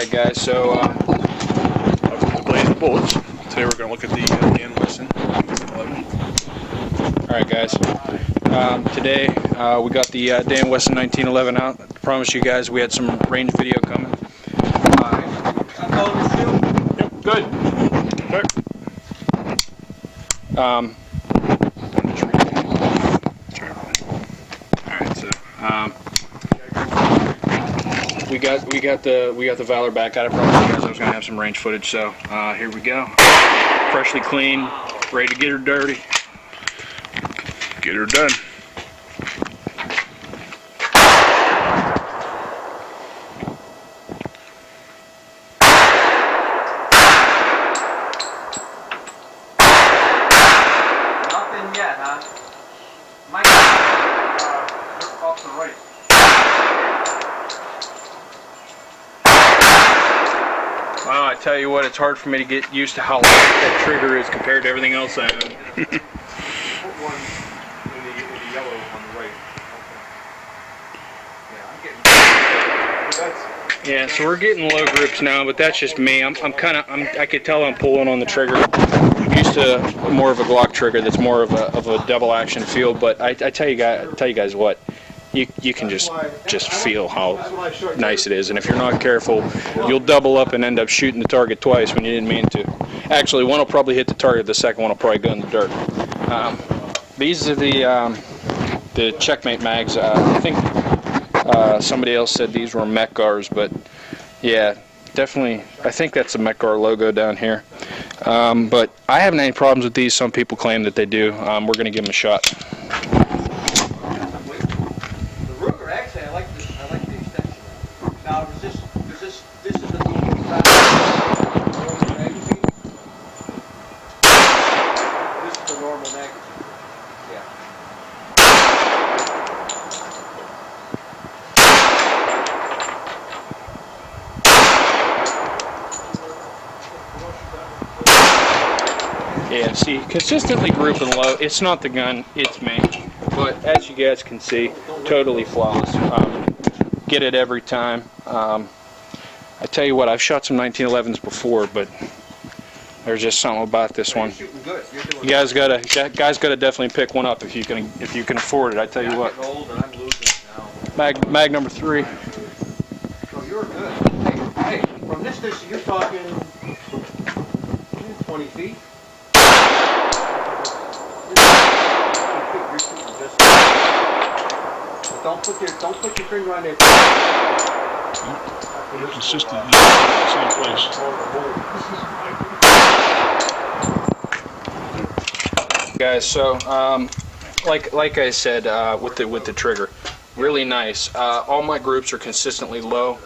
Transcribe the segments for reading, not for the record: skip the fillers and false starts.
Alright guys, so Blaze bullets. Today we're going to look at the Dan Wesson 1911. Alright guys, today we got the Dan Wesson 1911 out. I promise you guys we had some range video coming. Yep, good. Alright, so we got the Valor back out. I promised you guys I was gonna have some range footage, so here we go. Freshly clean, ready to get her dirty. Get her done. Nothing yet, huh? Mike, off the right. Wow, I tell you what, it's hard for me to get used to how light that trigger is compared to everything else I own. Put one in the yellow on the right. Okay. Yeah, I'm getting. Yeah, so we're getting low grips now, but that's just me. I could tell I'm pulling on the trigger. I'm used to more of a Glock trigger that's more of a double action feel, but I tell you guys what, you can just feel how nice it is, and if you're not careful, you'll double up and end up shooting the target twice when you didn't mean to. Actually, one will probably hit the target, the second one will probably go in the dirt. These are the Checkmate mags. I think somebody else said these were Mechgars, but yeah, definitely, I think that's the Mechgar logo down here. But I haven't any problems with these. Some people claim that they do. We're going to give them a shot. Actually, I like the extension. Now, this is the normal magazine. This is the normal magazine. Yeah. Yeah, see, consistently grouping low. It's not the gun, it's me. But as you guys can see, totally flawless. Get it every time. I tell you what, I've shot some 1911s before, but there's just something about this one. You guys gotta definitely pick one up if you can afford it. I tell you what. Mag number 3. So you're good. Hey, from this distance, you're talking 20 feet. Don't put your finger on there. They're consistent in the same place. Guys, so like I said, with the trigger, really nice. All my groups are consistently low,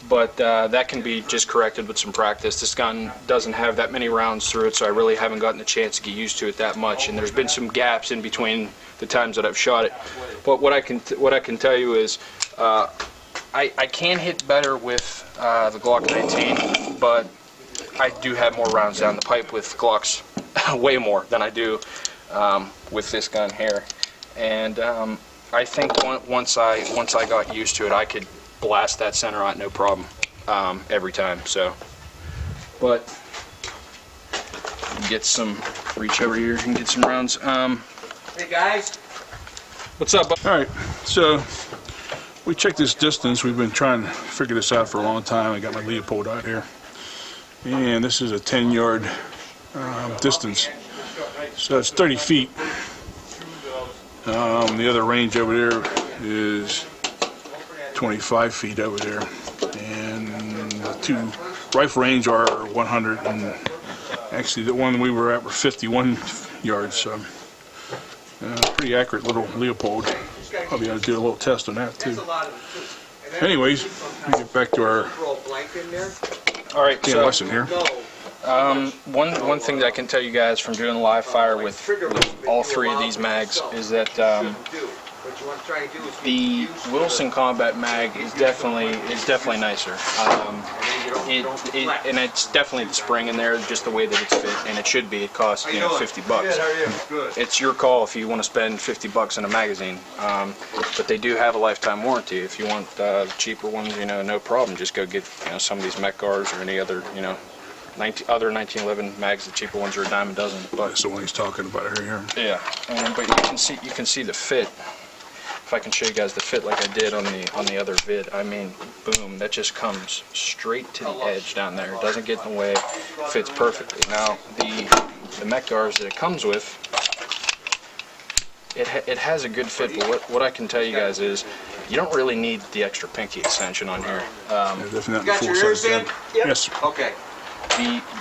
but that can be just corrected with some practice. This gun doesn't have that many rounds through it, so I really haven't gotten a chance to get used to it that much, and there's been some gaps in between the times that I've shot it. But what I can tell you is I can hit better with the Glock 19, but I do have more rounds down the pipe with Glocks, way more than I do with this gun here. And I think once I got used to it, I could blast that center out no problem every time. So, but get some reach over here and get some rounds. Hey guys, what's up, bud? All right, so we checked this distance. We've been trying to figure this out for a long time. I got my Leopold out here, and this is a 10-yard distance, so it's 30 feet. The other range over there is 25 feet over there, and the two rifle range are 100, and actually the one we were at were 51 yards, so pretty accurate little Leopold. Probably ought to do a little test on that too. Anyways, we get back to our Alright, Dan Wesson here. One thing that I can tell you guys from doing live fire with all 3 of these mags is that the Wilson Combat mag is definitely nicer. and it's definitely the spring in there, just the way that it's fit, and it should be. It costs, you know, $50. Good, how are you? Good. It's your call if you want to spend $50 on a magazine. But they do have a lifetime warranty. If you want the cheaper ones, you know, no problem. Just go get, you know, some of these Mech Gars or any other, you know, other 1911 mags. The cheaper ones are a dime a dozen. But That's the one he's talking about right here. yeah, but you can see the fit. If I can show you guys the fit like I did on the other vid, I mean, boom, that just comes straight to the edge down there. It doesn't get in the way, fits perfectly. Now, the Mech Gars that it comes with, it has a good fit, but what I can tell you guys is, you don't really need the extra pinky extension on here. Definitely Got your ears in? Yep. Yes. Okay.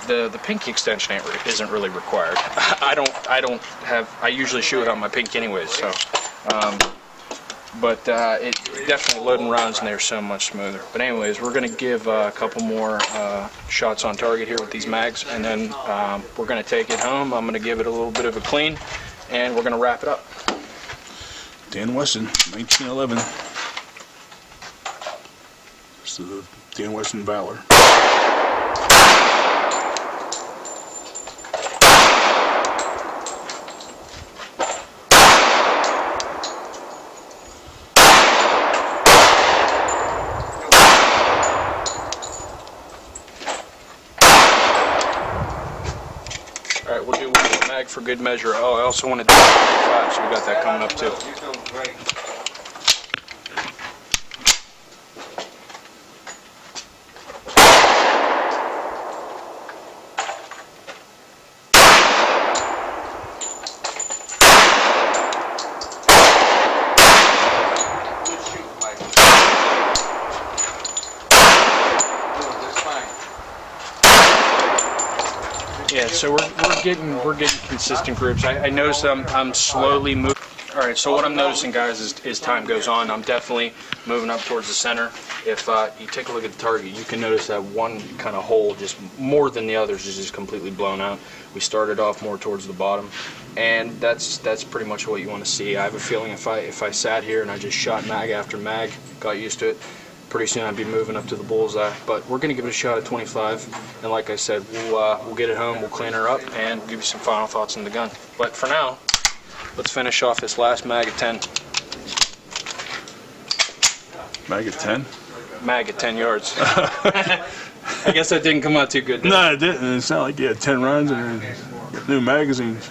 The pinky extension isn't really required. I usually shoot it on my pinky anyways, so. But it definitely load and runs in there so much smoother. But anyways, we're going to give a couple more shots on target here with these mags, and then we're going to take it home. I'm going to give it a little bit of a clean, and we're going to wrap it up. Dan Wesson, 1911. This is the Dan Wesson Valor. All right, we'll do one more mag for good measure. Oh, I also want to do 5, so we got that coming up too. You're doing great. Good shoot, Mike. Doing just fine. Yeah, so we're getting consistent groups. I notice I'm slowly moving. All right, so what I'm noticing, guys, is as time goes on, I'm definitely moving up towards the center. If you take a look at the target, you can notice that one kind of hole, just more than the others, is just completely blown out. We started off more towards the bottom, and that's pretty much what you want to see. I have a feeling if I sat here and I just shot mag after mag, got used to it, pretty soon I'd be moving up to the bullseye. But we're going to give it a shot at 25, and like I said, we'll get it home, we'll clean her up, and give you some final thoughts on the gun. But for now, let's finish off this last mag at 10. Mag at 10? Mag at 10 yards. I guess that didn't come out too good. No, it didn't. It's not like you had 10 runs and new magazines.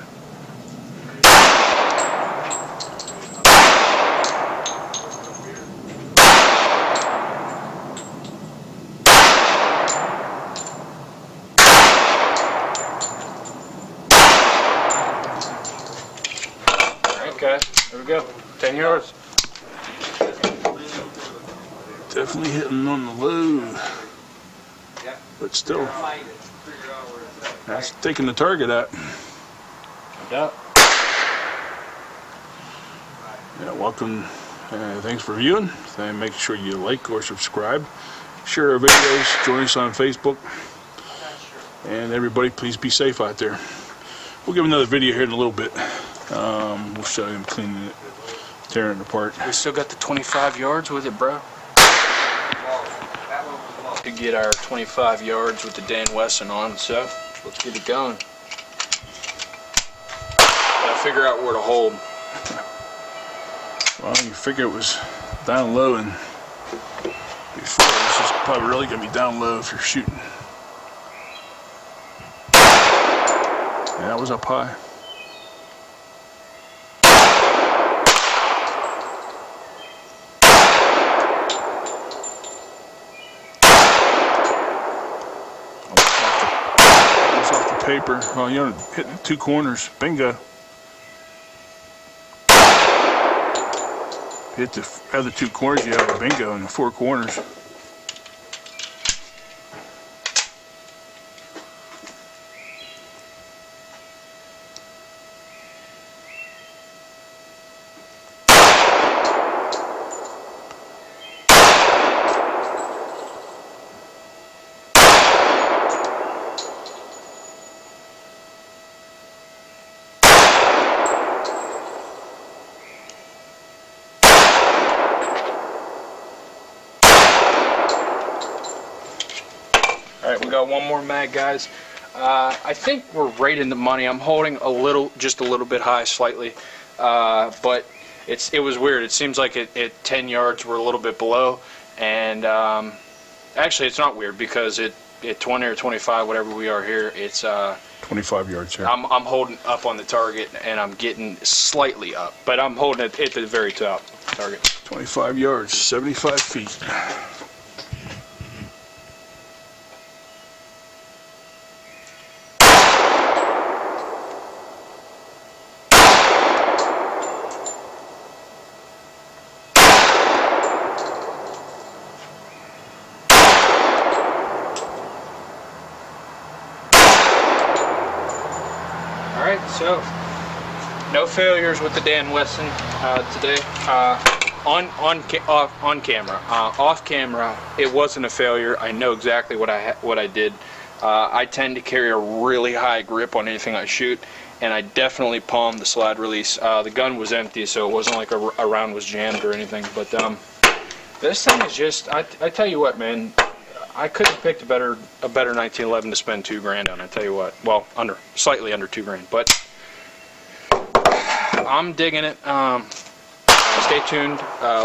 Okay, there we go. 10 yards. Definitely hitting on the low, but still, that's taking the target out. No doubt. Yeah, welcome. Thanks for viewing. And make sure you like or subscribe. Share our videos. Join us on Facebook. And everybody, please be safe out there. We'll give another video here in a little bit. We'll show him cleaning it, tearing it apart. We still got the 25 yards with it, bro. To get our 25 yards with the Dan Wesson on, so let's get it going. Gotta figure out where to hold. Well, you figure it was down low, and before this is probably really gonna be down low if you're shooting. Yeah, that was up high. Paper. Well, you know, hitting the 2 corners. Bingo. Hit the other 2 corners, you have a bingo in the 4 corners. right, we got one more mag, guys. I think we're right in the money. I'm holding just a little bit high, slightly, but it was weird. It seems like at 10 yards we're a little bit below, and actually it's not weird because at 20 or 25, whatever we are here, it's 25 yards here. I'm holding up on the target and I'm getting slightly up, but I'm holding it at the very top target. 25 yards, 75 feet. Alright, so no failures with the Dan Wesson today. On camera. Off camera, it wasn't a failure. I know exactly what I did. I tend to carry a really high grip on anything I shoot, and I definitely palmed the slide release. The gun was empty, so it wasn't like a round was jammed or anything. But this thing is just, I tell you what, man. I couldn't have picked a better 1911 to spend $2 grand on. I tell you what. Well, slightly under $2 grand, but I'm digging it. Stay tuned.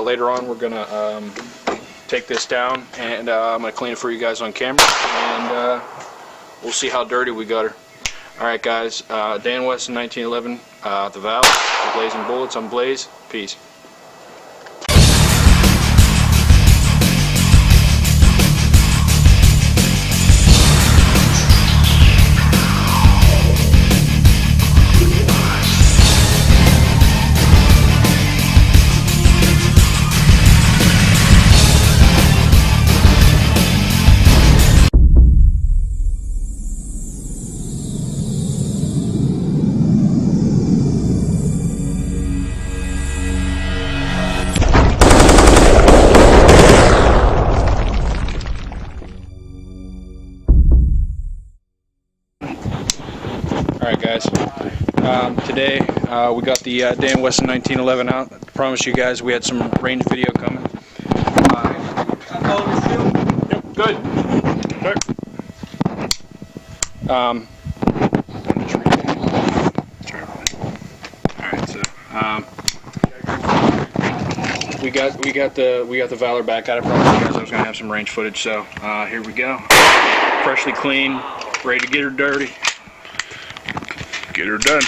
Later on, we're gonna take this down, and I'm gonna clean it for you guys on camera, and we'll see how dirty we got her. All right, guys. Dan Wesson, 1911, the Valor, the Blazing Bullets. I'm Blaze. Peace. Alright, guys, today we got the Dan Wesson 1911 out. I promise you guys we had some range video coming. Yep, good. Alright, so we got the Valor back out. I promised you guys I was gonna have some range footage, so here we go. Freshly clean, ready to get her dirty. Get her done.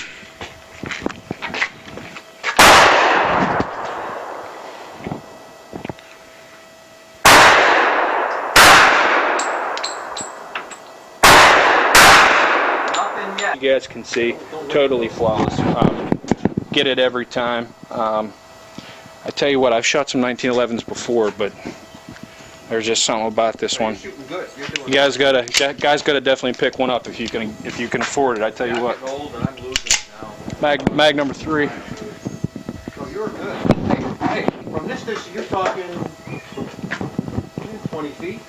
You guys can see, totally flawless. Get it every time. I tell you what, I've shot some 1911s before, but there's just something about this one. You guys gotta definitely pick one up if you can afford it. I tell you what. Mag number 3. So you're good. Hey, from this distance, you're talking 20 feet.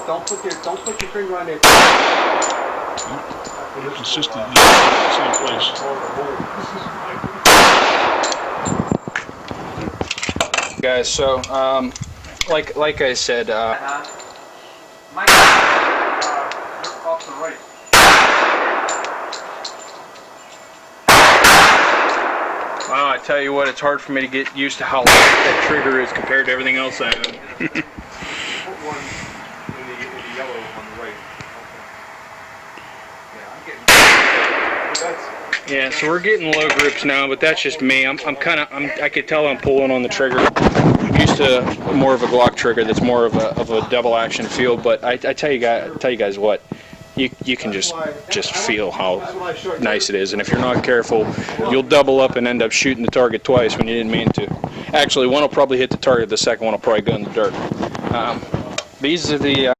Don't put your finger on it. They're consistent in the same place. Guys, so like I said, Mike, off the right. Wow, I tell you what, it's hard for me to get used to how light that trigger is compared to everything else I have. Put one in the yellow on the right. Okay. Yeah, so we're getting low grips now, but that's just me. I could tell I'm pulling on the trigger. I'm used to more of a Glock trigger that's more of a double action feel, but I tell you guys what, you can just feel how nice it is, and if you're not careful, you'll double up and end up shooting the target twice when you didn't mean to. Actually, one will probably hit the target, the second one will probably go in the dirt. These are the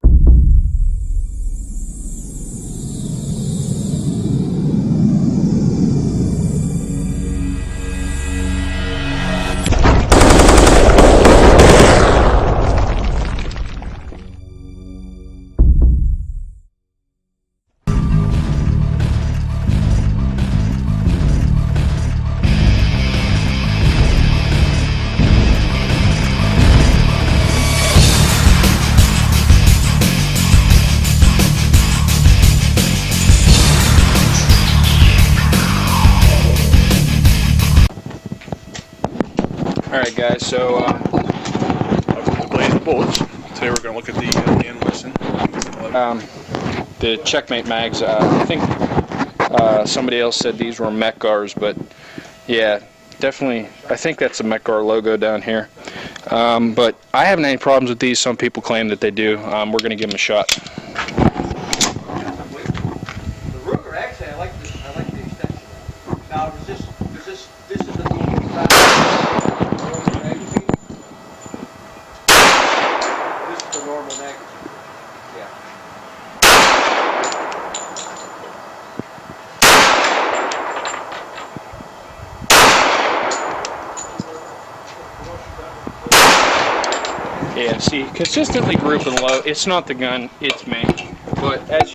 All right, guys. So The Blaze bullets. Today we're going to look at the Dan Wesson. the Checkmate mags. I think somebody else said these were Metgars, but yeah, definitely. I think that's the Metgar logo down here. But I haven't any problems with these. Some people claim that they do. We're going to give them a shot. The Ruger, actually, I like the extension. Now, this is the normal magazine. This is the normal magazine. Yeah. Yeah, see, consistently grouping low. It's not the gun, it's me. But as